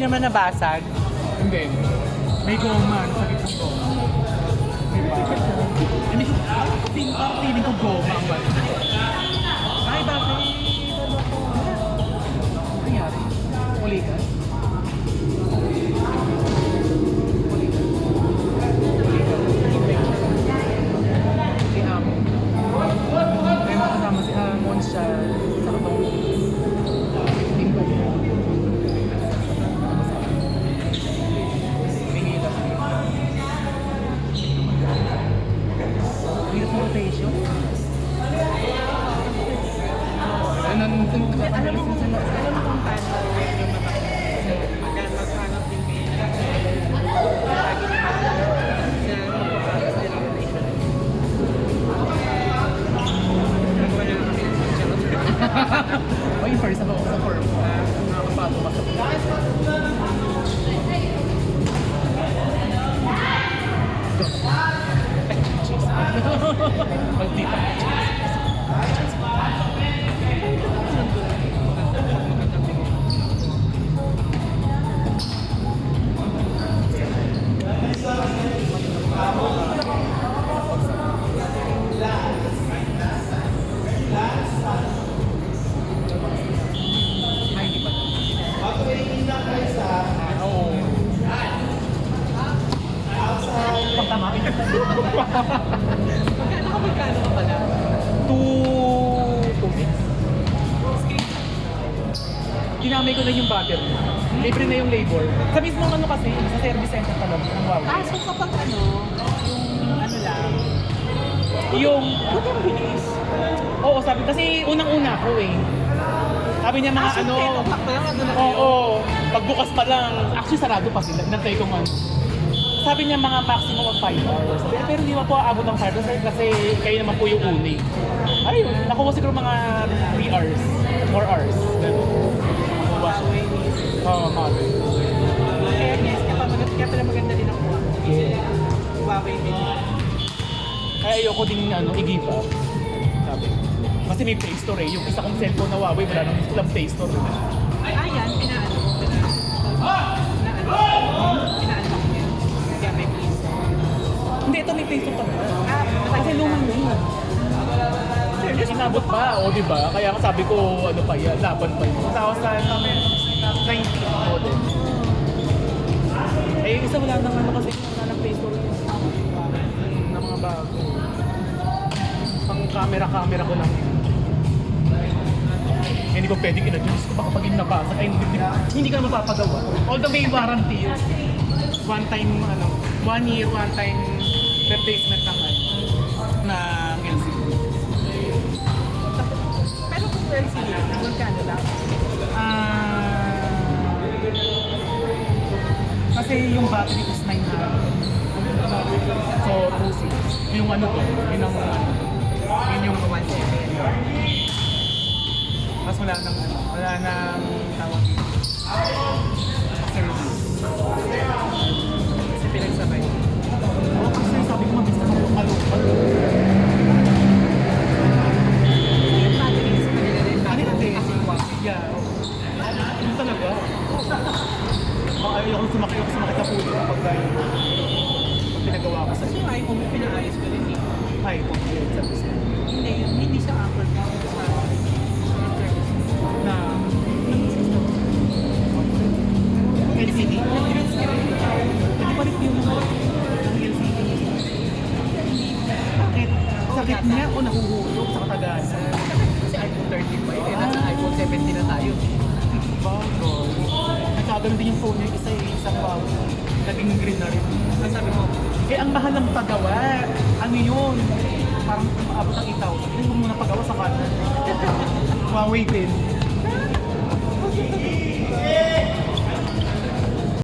naman nabasag. Hindi. May goma. Sakit ng goma. Diba? Hindi ko, feeling ko goma ang balik. Ay, bakit? Ano nangyari? Uli ka? Si Amo. May mga kasama si Amon siya sa katong team ko. Pingila sa iyo. Hirap mo rotation? Alam mo kung paano yung maghanap din kayo lagi Oy, first ako sa form. Nakakapato ka sa Magtita. Ay, di ba? Oo. Pagtama. Magkano ka pala? 2 weeks. Ginamay ko na yung battery. Libre na yung labor. Sa mismong ano kasi, sa service center talaga. Ang wow. So kapag yung ano lang, Yung, huwag kang bilis. oo, sabi kasi unang-una ko eh. Sabi niya mga ano, oo, pagbukas pa lang, actually sarado pa sila, inantay ko man. Sabi niya mga maximum of 5 hours. Pero hindi mo po aabot ng 5 hours kasi kayo naman po yung uni. Ayun, nakuha siguro mga 3 hours, 4 hours. Nakuha. Oo, mga Fairness, kaya pala maganda din ako. Huawei din. Kaya ayoko din i-give up. Sabi. Kasi may Play Store eh. Yung isa kong cellphone na Huawei, wala nang ilang Play Store. Ayan, pinaano ko. Pinaano ko yun. Kaya may please. Hindi, ito may Play Store pa. Kasi lumang yun. Inabot pa, o diba? Kaya sabi ko, ano pa yan, laban pa yun. 2019 model. Eh, yung isa wala nang ano kasi, wala nang Play Store yun. Na mga bago. Pang camera ko lang. Hindi ko pwedeng in-adjust ko baka pag nabasa ay hindi ka na mapapagawa. Although may warranty yun. One time 1 year, one time replacement ng LCD. Pero kung LCD, magkano lang? Kasi yung battery is 900. So 2.6. Yung ano to, yun yung 1.7. Mas wala nang tawag dito. Service. Kasi pinagsabay. Oo, kasi sabi ko mabis na lokal. Yung battery is kanila din. Ano yun eh? Kasi Yeah. Yun talaga. Ayaw akong sumakit na pulo kapag pinagawa ko sa Kasi yung iPhone mo pinaayos ko din eh. iPhone. Sabi siya. Hindi siya Apple sa Na LCD. Hindi pa rin yung LCD. Bakit? Sakit niya o nahuhulog sa katagasan? Kasi iPhone 13 pa yun. Nasa iPhone 17 na tayo. Bagoy. Nagkagano din yung phone niya isa eh. Isang wow. Naging green na rin. Ang sabi mo, Eh, ang mahal ng paggawa. Ano yun? Parang maabot ng 8,000. Hindi mo muna paggawa sa kanan. Huawei din.